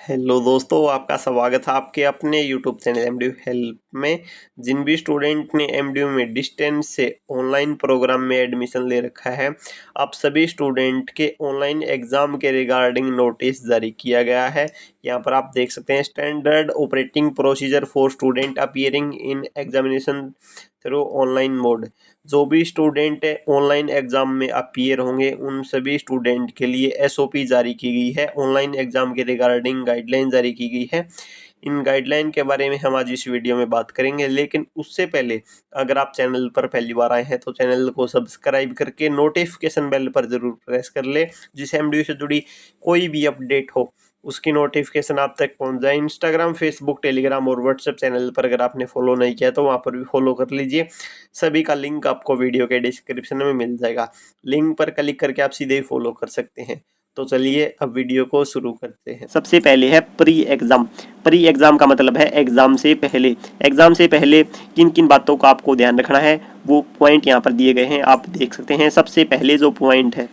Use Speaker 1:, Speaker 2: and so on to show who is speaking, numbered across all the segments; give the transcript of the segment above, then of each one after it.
Speaker 1: Hello दोस्तों, आपका स्वागत है आपके अपने यूट्यूब चैनल एमडीयू हेल्प में। जिन भी स्टूडेंट ने एमडीयू में डिस्टेंस से ऑनलाइन प्रोग्राम में एडमिशन ले रखा है, आप सभी स्टूडेंट के ऑनलाइन एग्ज़ाम के रिगार्डिंग नोटिस जारी किया गया है। यहाँ पर आप देख सकते हैं standard operating procedure for student appearing in examination through online mode. जो भी स्टूडेंट ऑनलाइन एग्ज़ाम में अपीयर होंगे उन सभी स्टूडेंट के लिए एसओपी जारी की गई है। ऑनलाइन एग्ज़ाम के रिगार्डिंग गाइडलाइन जारी की गई है। इन गाइडलाइन के बारे में हम आज इस वीडियो में बात करेंगे, लेकिन उससे पहले अगर आप चैनल पर पहली बार आए हैं तो चैनल को सब्सक्राइब करके नोटिफिकेशन बेल पर ज़रूर प्रेस कर ले, जिससे एमडीयू से जुड़ी कोई भी अपडेट हो उसकी नोटिफिकेशन आप तक पहुंच जाए। इंस्टाग्राम, फेसबुक, टेलीग्राम और व्हाट्सएप चैनल पर अगर आपने फॉलो नहीं किया तो वहां पर भी फॉलो कर लीजिए। सभी का लिंक आपको वीडियो के डिस्क्रिप्शन में मिल जाएगा। लिंक पर क्लिक करके आप सीधे ही फॉलो कर सकते हैं। तो चलिए अब वीडियो को शुरू करते हैं। सबसे पहले है प्री एग्जाम। प्री एग्जाम का मतलब है एग्जाम से पहले। एग्जाम से पहले किन किन बातों का आपको ध्यान रखना है वो पॉइंट यहाँ पर दिए गए हैं, आप देख सकते हैं। सबसे पहले जो पॉइंट है,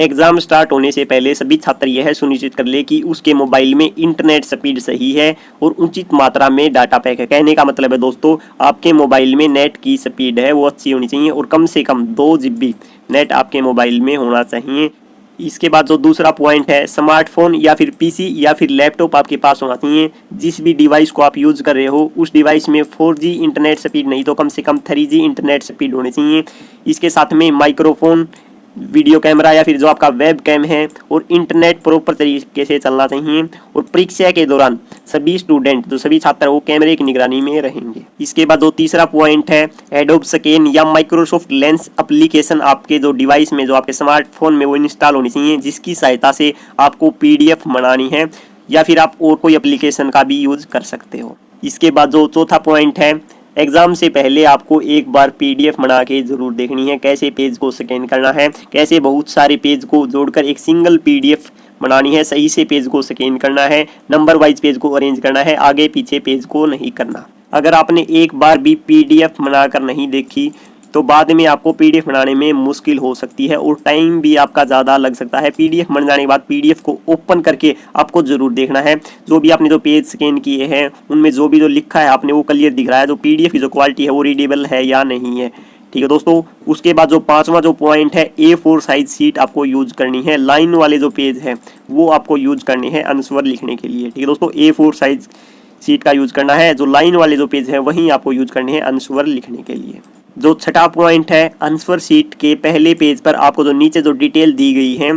Speaker 1: एग्जाम स्टार्ट होने से पहले सभी छात्र यह सुनिश्चित कर ले कि उसके मोबाइल में इंटरनेट स्पीड सही है और उचित मात्रा में डाटा पैक है। कहने का मतलब है दोस्तों, आपके मोबाइल में नेट की स्पीड है वो अच्छी होनी चाहिए और कम से कम 2 GB नेट आपके मोबाइल में होना चाहिए। इसके बाद जो दूसरा पॉइंट है, स्मार्टफोन या फिर पीसी या फिर लैपटॉप आपके पास होना चाहिए। जिस भी डिवाइस को आप यूज़ कर रहे हो उस डिवाइस में 4G इंटरनेट स्पीड नहीं तो कम से कम 3G इंटरनेट स्पीड होनी चाहिए। इसके साथ में माइक्रोफोन, वीडियो कैमरा या फिर जो आपका वेब कैम है और इंटरनेट प्रॉपर तरीके से चलना चाहिए। और परीक्षा के दौरान सभी स्टूडेंट, जो सभी छात्र वो कैमरे की निगरानी में रहेंगे। इसके बाद जो तीसरा पॉइंट है, एडोब स्कैन या माइक्रोसॉफ्ट लेंस एप्लीकेशन आपके जो डिवाइस में, जो आपके स्मार्टफोन में वो इंस्टॉल होनी चाहिए, जिसकी सहायता से आपको PDF बनानी है या फिर आप और कोई एप्लीकेशन का भी यूज़ कर सकते हो। इसके बाद जो चौथा पॉइंट है, एग्जाम से पहले आपको एक बार PDF बना के ज़रूर देखनी है, कैसे पेज को स्कैन करना है, कैसे बहुत सारे पेज को जोड़कर एक सिंगल PDF बनानी है, सही से पेज को स्कैन करना है, नंबर वाइज पेज को अरेंज करना है, आगे पीछे पेज को नहीं करना। अगर आपने एक बार भी PDF बनाकर नहीं देखी तो बाद में आपको PDF बनाने में मुश्किल हो सकती है और टाइम भी आपका ज़्यादा लग सकता है। PDF बन जाने के बाद PDF को ओपन करके आपको ज़रूर देखना है, जो भी आपने जो पेज स्कैन किए हैं उनमें जो भी जो लिखा है आपने वो क्लियर दिख रहा है, जो PDF की जो क्वालिटी है वो रीडेबल है या नहीं है। ठीक है दोस्तों। उसके बाद जो पांचवा जो पॉइंट है, A4 साइज शीट आपको यूज करनी है। लाइन वाले जो पेज है वो आपको यूज करने हैं आंसर लिखने के लिए। ठीक है दोस्तों, A4 साइज शीट का यूज करना है। जो लाइन वाले जो पेज है वहीं आपको यूज करने हैं आंसर लिखने के लिए। जो छठा पॉइंट है, आंसर शीट के पहले पेज पर आपको जो नीचे जो डिटेल दी गई है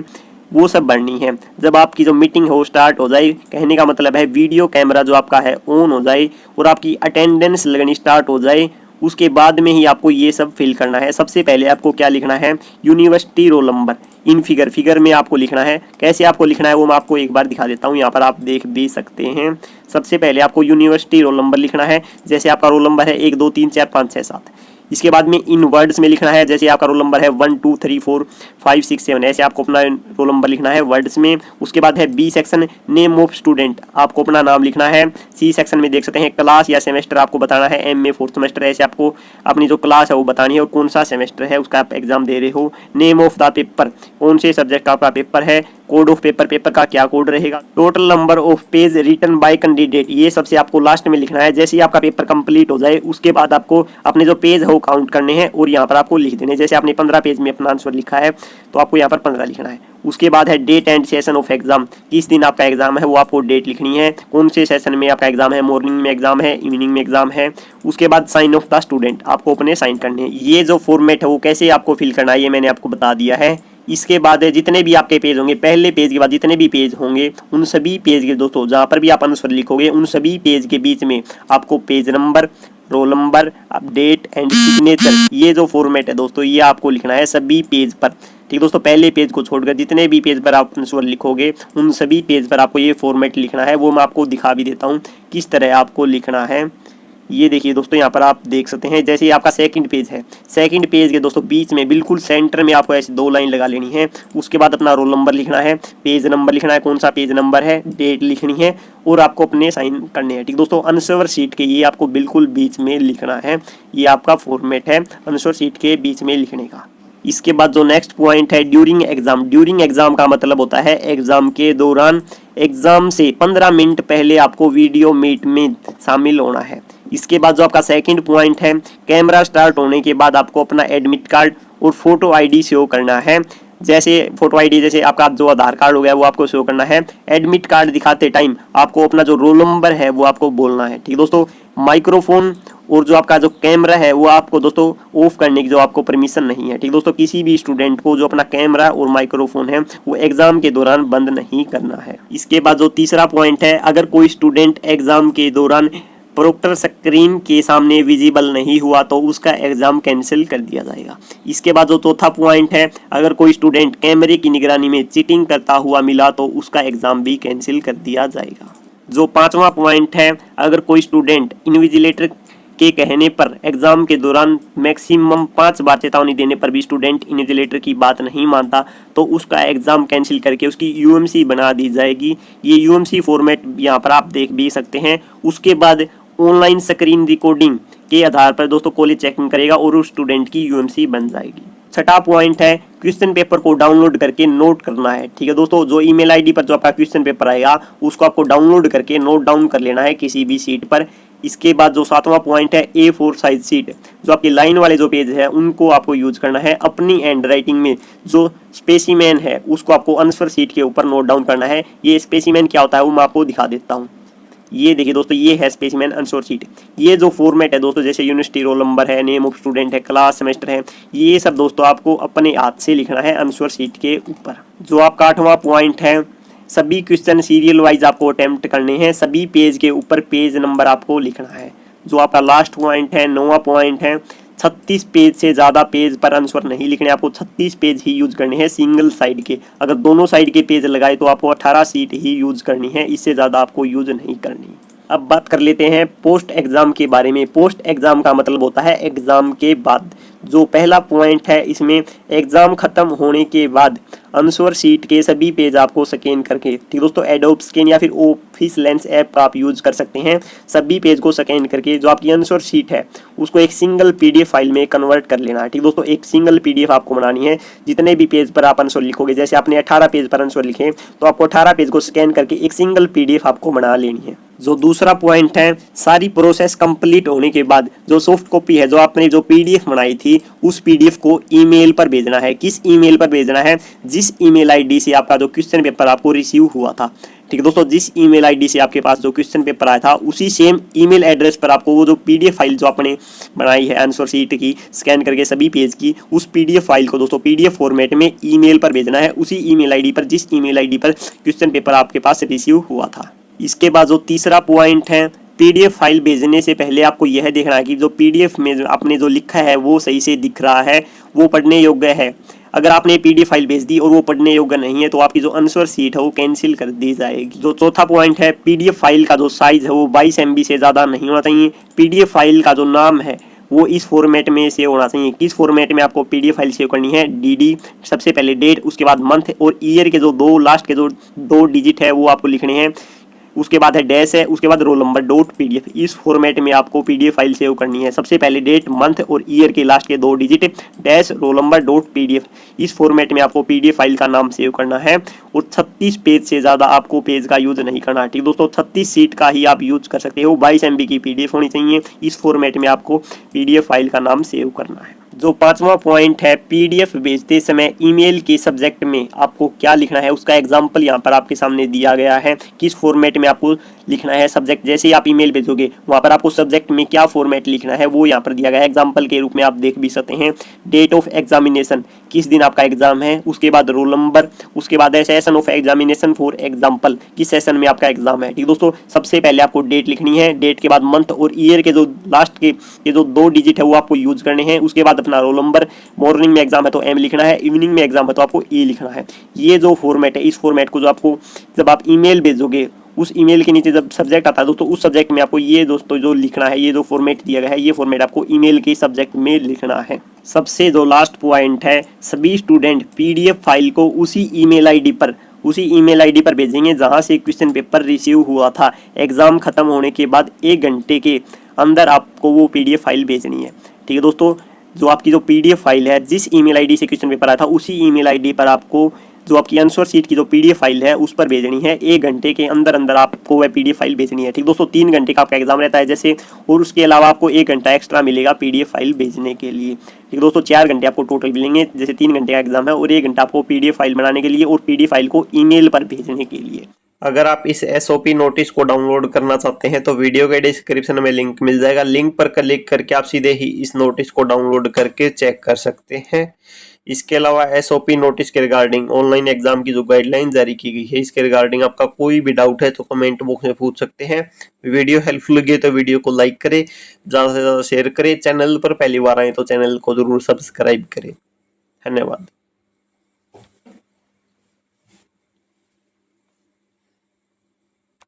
Speaker 1: वो सब भरनी है। जब आपकी जो मीटिंग हो स्टार्ट हो जाए, कहने का मतलब है वीडियो कैमरा जो आपका है ऑन हो जाए और आपकी अटेंडेंस लगनी स्टार्ट हो जाए, उसके बाद में ही आपको ये सब फिल करना है। सबसे पहले आपको क्या लिखना है, university roll number in figure में आपको लिखना है। कैसे आपको लिखना है वो मैं आपको एक बार दिखा देता हूँ, यहाँ पर आप देख भी सकते हैं। सबसे पहले आपको यूनिवर्सिटी रोल नंबर लिखना है। जैसे आपका रोल नंबर है 1 2 3 4 5 6 7। इसके बाद में इन वर्ड्स में लिखना है। जैसे आपका रोल नंबर है 1 2 3 4 5 6 7, ऐसे आपको अपना रोल नंबर लिखना है वर्ड्स में। उसके बाद है B section, name of student, आपको अपना नाम लिखना है। C सेक्शन में देख सकते हैं क्लास या सेमेस्टर आपको बताना है, MA 4th सेमेस्टर, ऐसे आपको अपनी जो क्लास है वो बतानी है और कौन सा सेमेस्टर है उसका आप एग्जाम दे रहे हो। नेम ऑफ द पेपर, कौन से सब्जेक्ट का आपका पेपर है। कोड ऑफ पेपर, पेपर का क्या कोड रहेगा। Total number of page written by candidate, ये सबसे आपको लास्ट में लिखना है। जैसे ही आपका पेपर कंप्लीट हो जाए उसके बाद आपको अपने जो पेज है वो काउंट करने हैं और यहाँ पर आपको लिख देने। जैसे आपने 15 पेज में अपना आंसर लिखा है तो आपको यहाँ पर 15 लिखना है। उसके बाद है date and session of exam, किस दिन आपका एग्जाम है वो आपको डेट लिखनी है। कौन से सेशन में आपका एग्जाम है, मॉर्निंग में एग्जाम है, इवनिंग में एग्जाम है। उसके बाद साइन ऑफ द स्टूडेंट, आपको अपने साइन करने हैं। ये जो फॉर्मेट है वो कैसे आपको फिल करना है ये मैंने आपको बता दिया है। इसके बाद जितने भी आपके पेज होंगे, पहले पेज के बाद जितने भी पेज होंगे उन सभी पेज के दोस्तों जहाँ पर भी आप आंसर लिखोगे उन सभी पेज के बीच में आपको page number, roll number, date and signature, ये जो फॉर्मेट है दोस्तों ये आपको लिखना है सभी पेज पर। ठीक दोस्तों, पहले पेज को छोड़कर जितने भी पेज पर आप आंसर लिखोगे उन सभी पेज पर आपको ये फॉर्मेट लिखना है। वो मैं आपको दिखा भी देता हूँ किस तरह आपको लिखना है। ये देखिए दोस्तों, यहाँ पर आप देख सकते हैं। जैसे आपका सेकंड पेज है, सेकंड पेज के दोस्तों बीच में बिल्कुल सेंटर में आपको ऐसे 2 लाइन लगा लेनी है। उसके बाद अपना रोल नंबर लिखना है, पेज नंबर लिखना है, कौन सा पेज नंबर है, डेट लिखनी है और आपको अपने साइन करने हैं। ठीक दोस्तों, आंसर शीट के ये आपको बिल्कुल बीच में लिखना है। ये आपका फॉर्मेट है आंसर शीट के बीच में लिखने का। इसके बाद जो नेक्स्ट पॉइंट है ड्यूरिंग एग्जाम। ड्यूरिंग एग्जाम का मतलब होता है एग्जाम के दौरान, एग्जाम से 15 मिनट पहले आपको वीडियो मीट में शामिल होना है। इसके बाद जो आपका सेकंड पॉइंट है, कैमरा स्टार्ट होने के बाद आपको अपना एडमिट कार्ड और फोटो आईडी शो करना है। जैसे फोटो आईडी, जैसे आपका जो आधार कार्ड हो गया वो आपको शो करना है। एडमिट कार्ड दिखाते टाइम आपको अपना जो रोल नंबर है वो आपको बोलना है। ठीक दोस्तों, माइक्रोफोन और जो आपका जो कैमरा है वो आपको दोस्तों ऑफ करने की जो आपको परमिशन नहीं है। ठीक दोस्तों, किसी भी स्टूडेंट को जो अपना कैमरा और माइक्रोफोन है वो एग्जाम के दौरान बंद नहीं करना है। इसके बाद जो तीसरा पॉइंट है, अगर कोई स्टूडेंट एग्जाम के दौरान प्रोक्टर स्क्रीन के सामने विजिबल नहीं हुआ तो उसका एग्जाम कैंसिल कर दिया जाएगा। इसके बाद जो चौथा पॉइंट है, अगर कोई स्टूडेंट कैमरे की निगरानी में चीटिंग करता हुआ मिला तो उसका एग्जाम भी कैंसिल कर दिया जाएगा। जो पांचवा पॉइंट है, अगर कोई स्टूडेंट इन्विजिलेटर के कहने पर एग्जाम के दौरान मैक्सिमम 5 बार चेतावनी देने पर भी स्टूडेंट इन्विजिलेटर की बात नहीं मानता तो उसका एग्जाम कैंसिल करके उसकी यूएमसी बना दी जाएगी। ये यूएमसी फॉर्मेट यहाँ पर आप देख भी सकते हैं। उसके बाद ऑनलाइन स्क्रीन रिकॉर्डिंग के आधार पर दोस्तों कॉलेज चेकिंग करेगा और उस स्टूडेंट की यूएमसी बन जाएगी। छठा पॉइंट है, क्वेश्चन पेपर को डाउनलोड करके नोट करना है। ठीक है दोस्तों, जो ईमेल आईडी पर जो आपका क्वेश्चन पेपर आएगा उसको आपको डाउनलोड करके नोट डाउन कर लेना है किसी भी सीट पर। इसके बाद जो सातवां पॉइंट है, A4 साइज सीट, जो आपकी लाइन वाले जो पेज है उनको आपको यूज करना है। अपनी हैंड राइटिंग में जो स्पेसिमेन है उसको आपको आंसर सीट के ऊपर नोट डाउन करना है। ये स्पेसिमेन क्या होता है वो मैं आपको दिखा देता हूँ। ये देखिए दोस्तों, ये है स्पेसिमेन आंसर शीट। ये जो फॉर्मेट है दोस्तों, जैसे यूनिवर्सिटी रोल नंबर है, नेम ऑफ स्टूडेंट है, क्लास सेमेस्टर है, ये सब दोस्तों आपको अपने हाथ से लिखना है आंसर शीट के ऊपर। जो आपका आठवां पॉइंट है, सभी क्वेश्चन सीरियल वाइज आपको अटेम्प्ट करने हैं। सभी पेज के ऊपर पेज नंबर आपको लिखना है। जो आपका लास्ट पॉइंट है, 9वां पॉइंट है, 36 पेज से ज़्यादा पेज पर आंसर नहीं लिखने। आपको 36 पेज ही यूज करने हैं सिंगल साइड के। अगर दोनों साइड के पेज लगाए तो आपको 18 सीट ही यूज करनी है, इससे ज़्यादा आपको यूज नहीं करनी। अब बात कर लेते हैं पोस्ट एग्जाम के बारे में। पोस्ट एग्जाम का मतलब होता है एग्जाम के बाद। जो पहला पॉइंट है, इसमें एग्जाम खत्म होने के बाद आंसर शीट के सभी पेज आपको स्कैन करके, ठीक दोस्तों, एडोब स्कैन या फिर ऑफिस लेंस ऐप का आप यूज कर सकते हैं। सभी पेज को स्कैन करके जो आपकी आंसर शीट है उसको एक सिंगल पीडीएफ फाइल में कन्वर्ट कर लेना है। ठीक दोस्तों, एक सिंगल पीडीएफ आपको बनानी है। जितने भी पेज पर आप आंसर लिखोगे, जैसे आपने 18 पेज पर आंसर लिखे तो आपको 18 पेज को स्कैन करके एक सिंगल पीडीएफ आपको बना लेनी है। जो दूसरा पॉइंट है, सारी प्रोसेस कंप्लीट होने के बाद जो सॉफ्ट कॉपी है, जो आपने जो पीडीएफ बनाई थी, उस पीडीएफ को ईमेल पर भेजना है। किस ईमेल पर भेजना है? जिस ईमेल आईडी से आपका जो क्वेश्चन पेपर आपको रिसीव हुआ था। ठीक है दोस्तों, जिस ईमेल आईडी से आपके पास जो क्वेश्चन पेपर आया था उसी सेम ईमेल एड्रेस पर आपको वो जो पीडीएफ फाइल जो आपने बनाई है आंसर शीट की स्कैन करके सभी पेज की, उस पीडीएफ फाइल को दोस्तों पीडीएफ फॉर्मेट में ईमेल पर भेजना है, उसी ईमेल आईडी पर जिस ईमेल आईडी पर क्वेश्चन पेपर आपके पास रिसीव हुआ था। इसके बाद जो तीसरा पॉइंट है, पीडीएफ फाइल भेजने से पहले आपको यह देखना है कि जो पीडीएफ में आपने जो लिखा है वो सही से दिख रहा है, वो पढ़ने योग्य है। अगर आपने पीडीएफ फाइल भेज दी और वो पढ़ने योग्य नहीं है तो आपकी जो आंसर शीट है वो कैंसिल कर दी जाएगी। जो चौथा पॉइंट है, पीडीएफ फाइल का जो साइज है वो 22 MB से ज़्यादा नहीं होना चाहिए। पीडीएफ फाइल का जो नाम है वो इस फॉर्मेट में सेव होना चाहिए। किस फॉर्मेट में आपको पीडीएफ फाइल सेव करनी है? डीडी, सबसे पहले डेट, उसके बाद मंथ और ईयर के जो दो लास्ट के जो 2 डिजिट है वो आपको लिखने हैं। उसके बाद है डैश है, उसके बाद रोल नंबर डॉट पीडीएफ। इस फॉर्मेट में आपको पीडीएफ फाइल सेव करनी है। सबसे पहले डेट, मंथ और ईयर के लास्ट के 2 digit, dash, roll number dot PDF. इस फॉर्मेट में आपको पीडीएफ फाइल का नाम सेव करना है और 36 पेज से ज़्यादा आपको पेज का यूज नहीं करना है। ठीक दोस्तों, 36 सीट का ही आप यूज कर सकते हो। 22 MB की पीडीएफ होनी चाहिए। इस फॉर्मेट में आपको पीडीएफ फाइल का नाम सेव करना है। जो पांचवा पॉइंट है, पीडीएफ भेजते समय ईमेल के सब्जेक्ट में आपको क्या लिखना है उसका एग्जांपल यहाँ पर आपके सामने दिया गया है। किस फॉर्मेट में आपको लिखना है सब्जेक्ट, जैसे ही आप ईमेल भेजोगे वहाँ पर आपको सब्जेक्ट में क्या फॉर्मेट लिखना है वो यहाँ पर दिया गया है। एग्जाम्पल के रूप में आप देख भी सकते हैं। डेट ऑफ एग्जामिनेशन, किस दिन आपका एग्जाम है, उसके बाद रोल नंबर, उसके बाद है session of examination for example, किस सेशन में आपका एग्जाम है। ठीक दोस्तों, सबसे पहले आपको डेट लिखनी है, डेट के बाद मंथ और ईयर के जो लास्ट के ये जो 2 डिजिट है वो आपको यूज करने हैं। उसके बाद अपना रोल नंबर, मॉर्निंग में एग्जाम है तो M लिखना है, इवनिंग में एग्जाम है तो आपको E लिखना है। ये जो फॉर्मेट है, इस फॉर्मेट को जो आपको जब आप ईमेल भेजोगे उस ईमेल के नीचे जब सब्जेक्ट आता है दोस्तों, उस सब्जेक्ट में आपको ये दोस्तों जो लिखना है, ये जो फॉर्मेट दिया गया है ये फॉर्मेट आपको ईमेल के सब्जेक्ट में लिखना है। सबसे जो लास्ट पॉइंट है, सभी स्टूडेंट पीडीएफ फाइल को उसी ईमेल आईडी पर भेजेंगे जहां से क्वेश्चन पेपर रिसीव हुआ था। एग्जाम खत्म होने के बाद 1 घंटे के अंदर आपको वो पीडीएफ फाइल भेजनी है। ठीक है दोस्तों,
Speaker 2: जो आपकी जो पीडीएफ फाइल है, जिस ईमेल आईडी से क्वेश्चन पेपर आया था उसी ईमेल आईडी पर आपको जो आपकी आंसर शीट की जो पीडीएफ फाइल है उस पर भेजनी है। 1 घंटे के अंदर अंदर आपको वह पीडीएफ फाइल भेजनी है। ठीक दोस्तों, 3 घंटे का आपका एग्जाम रहता है जैसे, और उसके अलावा आपको 1 घंटा एक्स्ट्रा मिलेगा पीडीएफ फाइल भेजने के लिए। ठीक दोस्तों, 4 घंटे आपको टोटल मिलेंगे, जैसे 3 घंटे का एग्जाम है और 1 घंटा आपको पीडीएफ फाइल बनाने के लिए और पीडीएफ फाइल को ईमेल पर भेजने के लिए।
Speaker 1: अगर आप इस एसओपी नोटिस को डाउनलोड करना चाहते हैं तो वीडियो के डिस्क्रिप्शन में लिंक मिल जाएगा। लिंक पर क्लिक करके आप सीधे ही इस नोटिस को डाउनलोड करके चेक कर सकते हैं। इसके अलावा एसओपी नोटिस के रिगार्डिंग ऑनलाइन एग्जाम की जो गाइडलाइन जारी की गई है, इसके रिगार्डिंग आपका कोई भी डाउट है तो कमेंट बॉक्स में पूछ सकते हैं। वीडियो हेल्पफुल लगी तो वीडियो को लाइक करें, ज़्यादा से ज़्यादा शेयर करें। चैनल पर पहली बार आए तो चैनल को जरूर सब्सक्राइब करें। धन्यवाद।